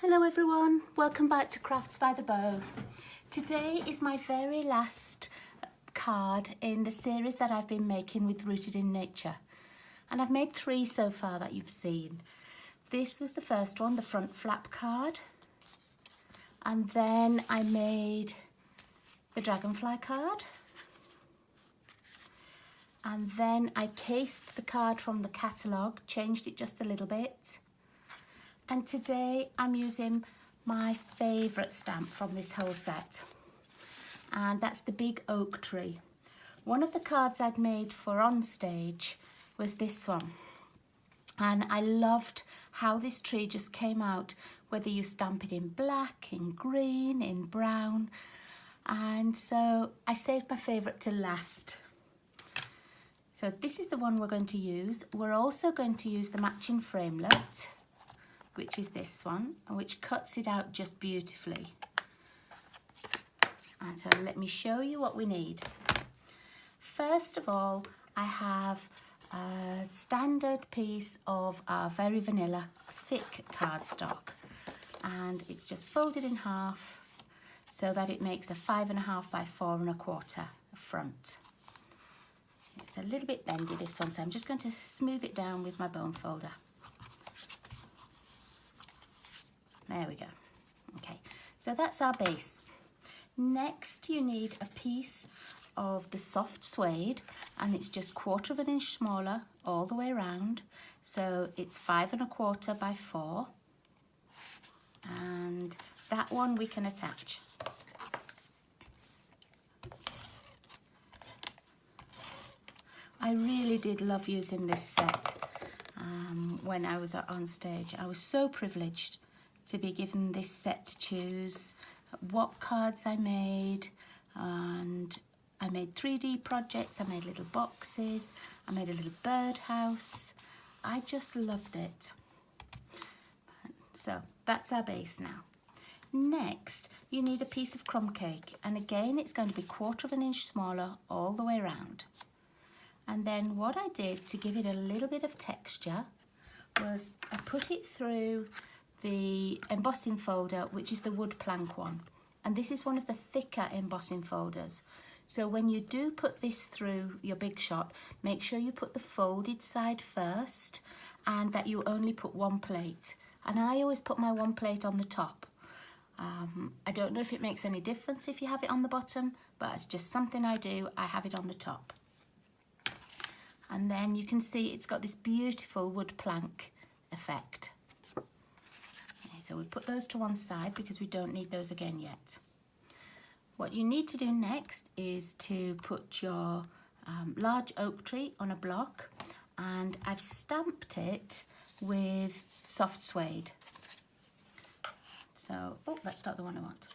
Hello everyone, welcome back to Crafts by the Bow. Today is my very last card in the series that I've been making with Rooted in Nature. And I've made 3 so far that you've seen. This was the first one, the front flap card. And then I made the dragonfly card. And then I cased the card from the catalogue, changed it just a little bit. And today I'm using my favourite stamp from this whole set. And that's the big oak tree. One of the cards I'd made for on stage was this one. And I loved how this tree just came out, whether you stamp it in black, in green, in brown. And so I saved my favourite to last. So this is the one we're going to use. We're also going to use the matching framelit, which is this one, and which cuts it out just beautifully. And so let me show you what we need. First of all, I have a standard piece of our very vanilla thick cardstock, and it's just folded in half so that it makes a 5.5 by 4 1/4 front. It's a little bit bendy, this one, so I'm just going to smooth it down with my bone folder. There we go. Okay, so that's our base. Next, you need a piece of the soft suede, and it's just 1/4 inch smaller all the way around. So it's 5 1/4 by 4. And that one we can attach. I really did love using this set when I was on stage. I was so privileged to be given this set to choose what cards I made, and I made 3D projects, I made little boxes, I made a little birdhouse. I just loved it. So that's our base now. Next, you need a piece of crumb cake, and again it's going to be 1/4 inch smaller all the way around. And then what I did to give it a little bit of texture was I put it through the embossing folder, which is the wood plank one, and this is one of the thicker embossing folders. So when you do put this through your big shot, make sure you put the folded side first, and that you only put 1 plate. And I always put my 1 plate on the top. I don't know if it makes any difference if you have it on the bottom, but it's just something I do. I have it on the top. And then you can see it's got this beautiful wood plank effect. So we put those to one side because we don't need those again yet. What you need to do next is to put your large oak tree on a block, and I've stamped it with soft suede. So, oh, that's not the one I want.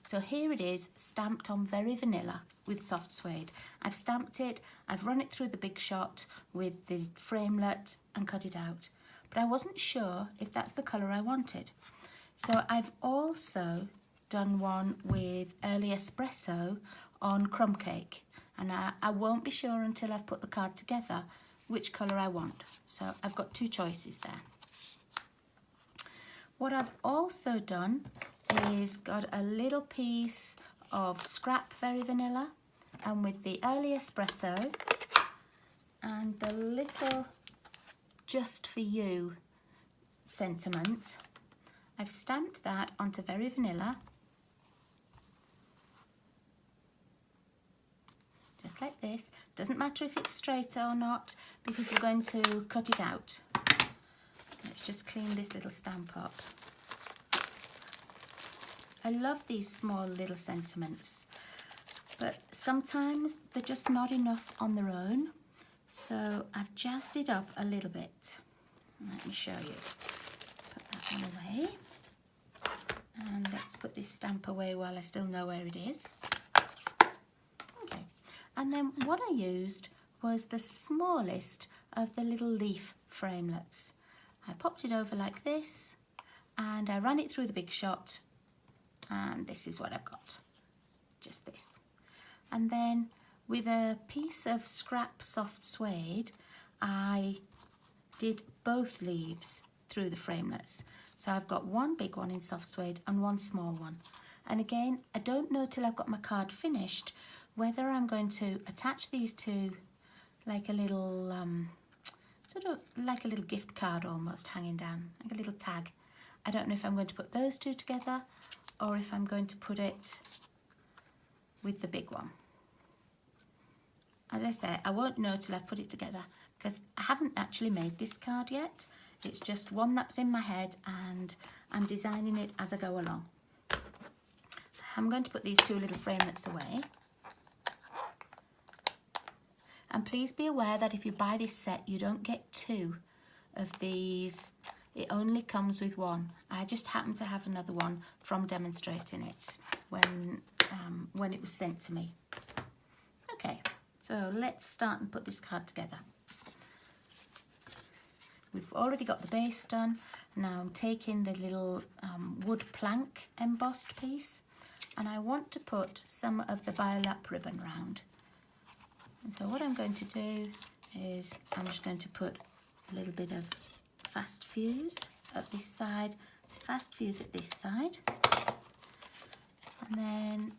So here it is, stamped on very vanilla with soft suede. I've stamped it, I've run it through the big shot with the framelit and cut it out. But I wasn't sure if that's the colour I wanted. So I've also done one with early espresso on crumb cake. And I won't be sure until I've put the card together which colour I want. So I've got 2 choices there. What I've also done is got a little piece of scrap very vanilla, and with the early espresso and the little just for you sentiment, I've stamped that onto very vanilla, just like this. Doesn't matter if it's straight or not, because we're going to cut it out. Let's just clean this little stamp up. I love these small little sentiments, but sometimes they're just not enough on their own. So I've jazzed it up a little bit. Let me show you. Put that one away. And let's put this stamp away while I still know where it is. Okay. And then what I used was the smallest of the little leaf framelets. I popped it over like this, and I ran it through the big shot, and this is what I've got. Just this. And then with a piece of scrap soft suede, I did both leaves through the framelets. So I've got one big one in soft suede and one small one. And again, I don't know till I've got my card finished whether I'm going to attach these two like a little, sort of like a little gift card almost hanging down, like a little tag. I don't know if I'm going to put those two together or if I'm going to put it with the big one. As I say, I won't know till I've put it together because I haven't actually made this card yet. It's just one that's in my head and I'm designing it as I go along. I'm going to put these two little framelets away. And please be aware that if you buy this set, you don't get two of these. It only comes with one. I just happened to have another one from demonstrating it when it was sent to me. Okay, so let's start and put this card together. We've already got the base done. Now I'm taking the little wood plank embossed piece and I want to put some of the biolap ribbon round. And so what I'm going to do is I'm just going to put a little bit of fast fuse at this side, fast fuse at this side. And then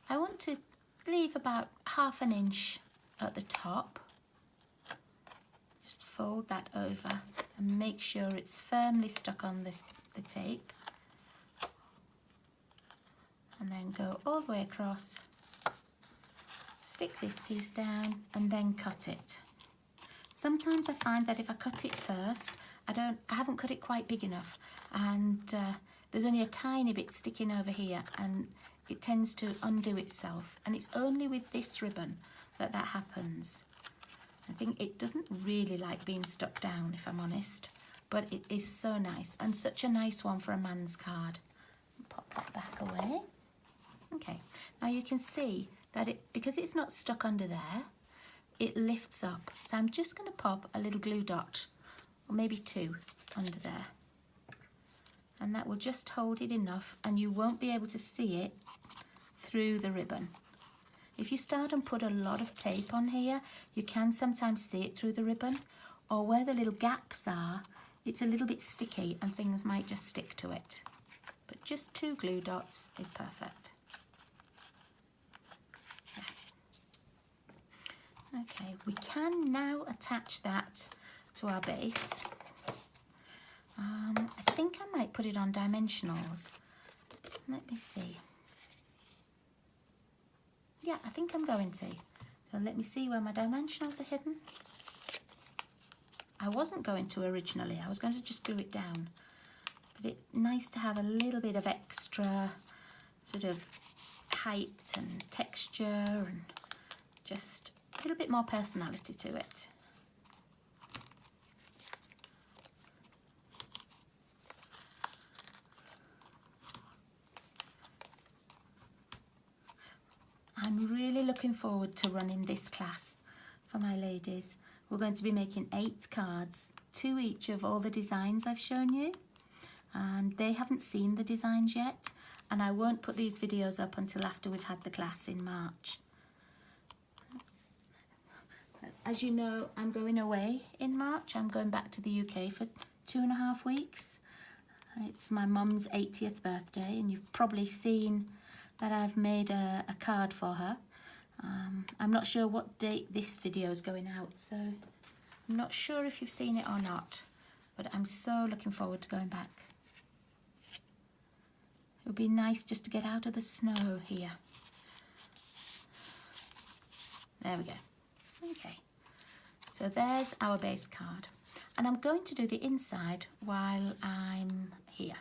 I want to leave about 1/2 inch at the top. Just fold that over and make sure it's firmly stuck on the tape. And then go all the way across. Stick this piece down and then cut it. Sometimes I find that if I cut it first, I haven't cut it quite big enough and there's only a tiny bit sticking over here and it tends to undo itself, and it's only with this ribbon that happens. I think it doesn't really like being stuck down, if I'm honest, but it is so nice and such a nice one for a man's card. Pop that back away. Okay, now you can see that because it's not stuck under there, it lifts up. So I'm just going to pop a little glue dot, or maybe two, under there. And that will just hold it enough and you won't be able to see it through the ribbon. If you start and put a lot of tape on here, you can sometimes see it through the ribbon, or where the little gaps are, it's a little bit sticky and things might just stick to it. But just 2 glue dots is perfect. Okay, we can now attach that to our base. I think I might put it on dimensionals. Let me see. Yeah, I think I'm going to. So let me see where my dimensionals are hidden. I wasn't going to originally. I was going to just glue it down. But it's nice to have a little bit of extra sort of height and texture and just a little bit more personality to it. I'm really looking forward to running this class for my ladies. We're going to be making 8 cards, 2 each of all the designs I've shown you. And they haven't seen the designs yet, and I won't put these videos up until after we've had the class in March. As you know, I'm going away in March. I'm going back to the UK for 2.5 weeks. It's my mum's 80th birthday, and you've probably seen that I've made a card for her. I'm not sure what date this video is going out, so I'm not sure if you've seen it or not, but I'm so looking forward to going back. It would be nice just to get out of the snow here. There we go. Okay, so there's our base card. And I'm going to do the inside while I'm here.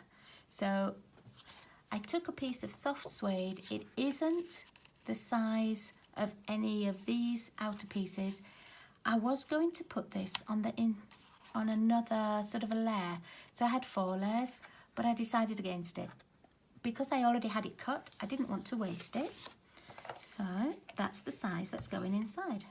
So I took a piece of soft suede. It isn't the size of any of these outer pieces. I was going to put this on another sort of a layer. So I had 4 layers, but I decided against it. Because I already had it cut, I didn't want to waste it. So that's the size that's going inside.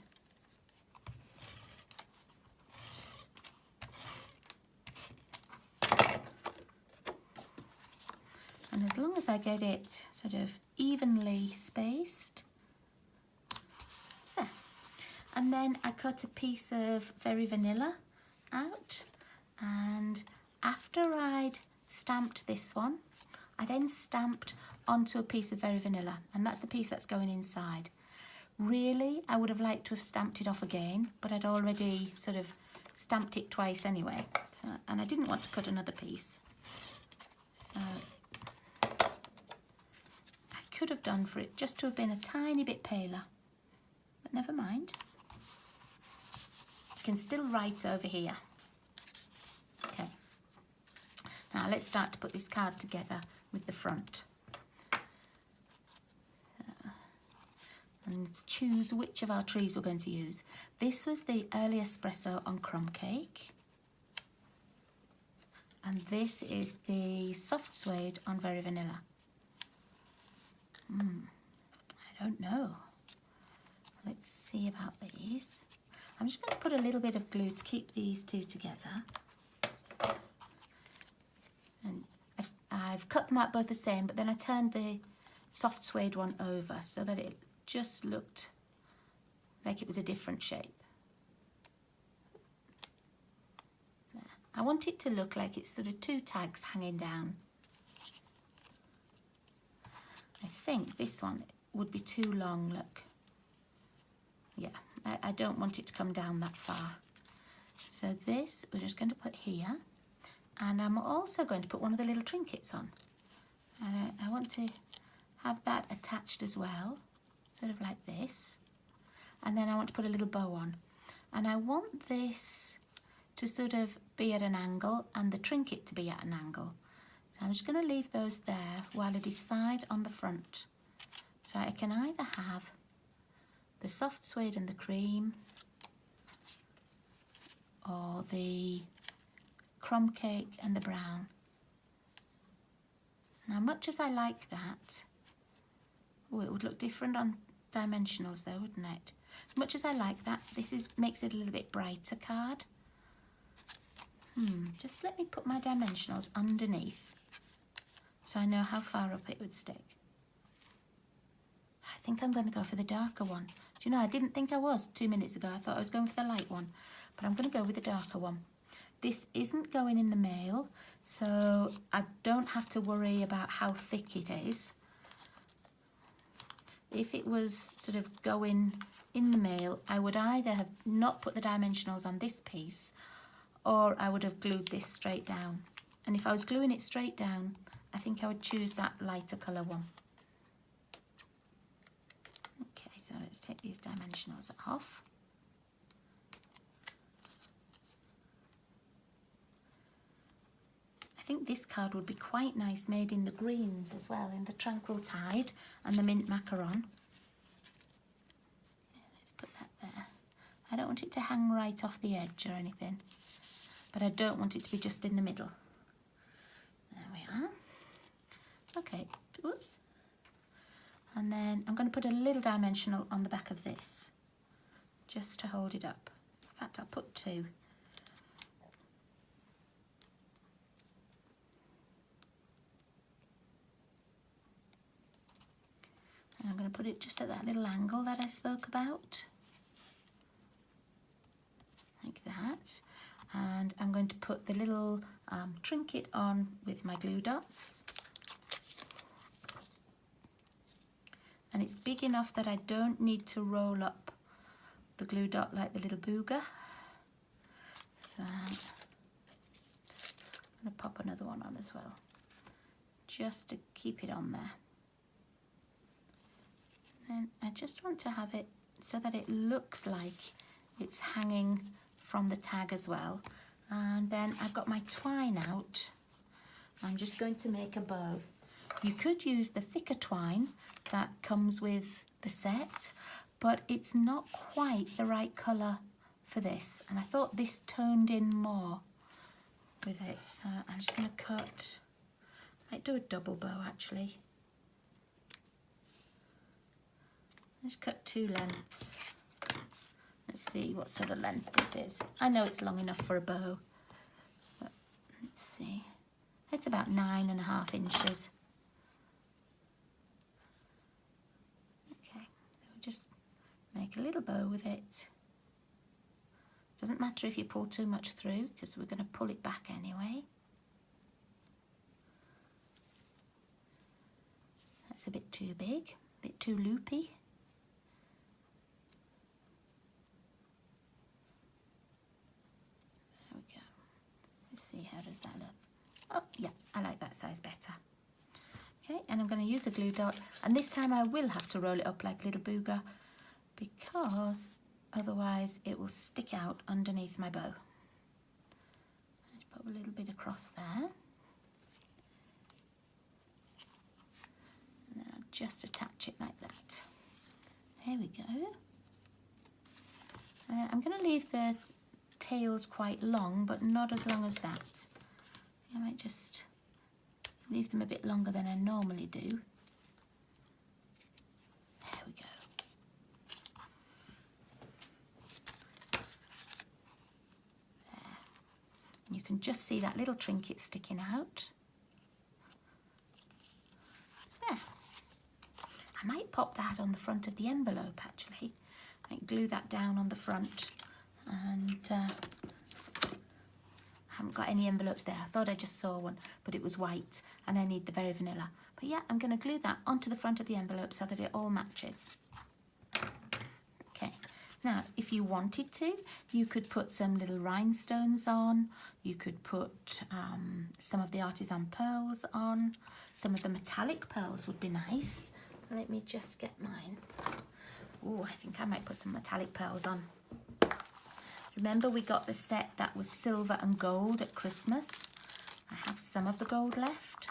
And as long as I get it sort of evenly spaced. There. And then I cut a piece of Very Vanilla out, and After I'd stamped this one, I then stamped onto a piece of Very Vanilla, and that's the piece that's going inside. Really, I would have liked to have stamped it off again, but I'd already sort of stamped it twice anyway, and I didn't want to cut another piece. So I could have done for it just to have been a tiny bit paler, but never mind. You can still write over here. Okay. Now let's start to put this card together with the front. And choose which of our trees we're going to use. This was the early espresso on crumb cake. And this is the soft suede on Very Vanilla. I don't know. Let's see about these. I'm just going to put a little bit of glue to keep these two together. And I've cut them out both the same, but then I turned the soft suede one over so that it just looked like it was a different shape. There. I want it to look like it's sort of two tags hanging down. I think this one would be too long, look. Yeah, I don't want it to come down that far. So this we're just going to put here, and I'm also going to put one of the little trinkets on. And I want to have that attached as well, sort of like this. And then I want to put a little bow on. And I want this to sort of be at an angle and the trinket to be at an angle. So I'm just going to leave those there while I decide on the front. So I can either have the soft suede and the cream, or the crumb cake and the brown. Now, much as I like that, oh, it would look different on dimensionals though, wouldn't it? Much as I like that, this makes it a little bit brighter card. Just let me put my dimensionals underneath so I know how far up it would stick. I think I'm going to go for the darker one. Do you know, I didn't think I was 2 minutes ago. I thought I was going for the light one, but I'm going to go with the darker one. This isn't going in the mail, so I don't have to worry about how thick it is. If it was sort of going in the mail, I would either have not put the dimensionals on this piece, or I would have glued this straight down. And if I was gluing it straight down, I think I would choose that lighter colour one. Okay, so let's take these dimensionals off. I think this card would be quite nice made in the greens as well, in the Tranquil Tide and the Mint Macaron. Let's put that there. I don't want it to hang right off the edge or anything, but I don't want it to be just in the middle. There we are. Okay, whoops. And then I'm going to put a little dimensional on the back of this, just to hold it up. In fact, I'll put two. And I'm going to put it just at that little angle that I spoke about, like that. And I'm going to put the little trinket on with my glue dots. And it's big enough that I don't need to roll up the glue dot like the little booger. So I'm going to pop another one on as well, just to keep it on there. And I just want to have it so that it looks like it's hanging from the tag as well. And then I've got my twine out. I'm just going to make a bow. You could use the thicker twine that comes with the set, but it's not quite the right colour for this. And I thought this toned in more with it. So I'm just going to cut, I might do a double bow actually. Let's cut two lengths. Let's see what sort of length this is. I know it's long enough for a bow, but let's see. It's about 9.5 inches. Okay, so we'll just make a little bow with it. Doesn't matter if you pull too much through, because we're going to pull it back anyway. That's a bit too big, a bit too loopy. There we go. Let's see, how does that look? Oh, yeah, I like that size better. Okay, and I'm going to use a glue dot, and this time I will have to roll it up like a little booger because otherwise it will stick out underneath my bow. Just put a little bit across there. And then I'll just attach it like that. There we go. I'm going to leave the tails quite long, but not as long as that. I might just leave them a bit longer than I normally do. There we go. There. And you can just see that little trinket sticking out. There. I might pop that on the front of the envelope actually. I might glue that down on the front, and haven't got any envelopes there. I thought I just saw one, but it was white and I need the very vanilla. But yeah, I'm going to glue that onto the front of the envelope so that it all matches. Okay, now if you wanted to, you could put some little rhinestones on. You could put some of the artisan pearls on. Some of the metallic pearls would be nice. Let me just get mine. Oh, I think I might put some metallic pearls on. Remember, we got the set that was silver and gold at Christmas. I have some of the gold left.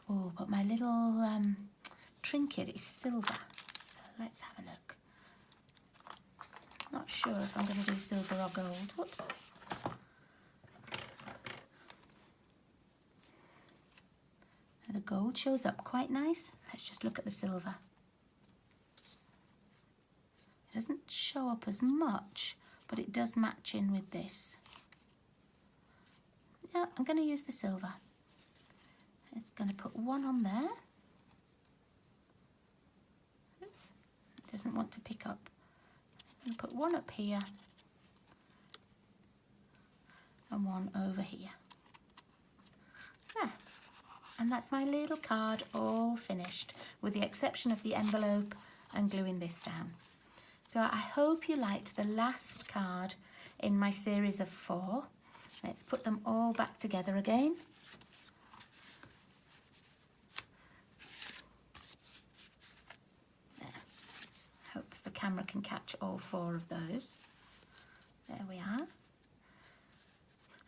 Oh, but my little trinket is silver. So let's have a look. Not sure if I'm going to do silver or gold. Whoops. Now the gold shows up quite nice. Let's just look at the silver. It doesn't show up as much, but it does match in with this. Yeah, I'm going to use the silver. It's going to put one on there. Oops, it doesn't want to pick up. I'm going to put one up here and one over here. There. And that's my little card all finished, with the exception of the envelope and gluing this down. So I hope you liked the last card in my series of 4. Let's put them all back together again. There. Hope the camera can catch all 4 of those. There we are.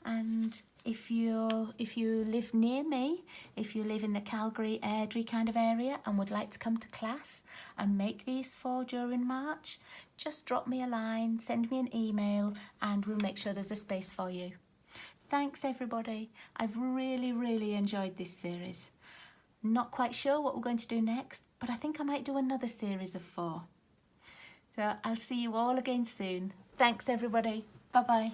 And if you live near me, if you live in the Calgary, Airdrie kind of area and would like to come to class and make these 4 during March, just drop me a line, send me an email, and we'll make sure there's a space for you. Thanks everybody. I've really enjoyed this series. Not quite sure what we're going to do next, but I think I might do another series of 4. So I'll see you all again soon. Thanks everybody. Bye bye.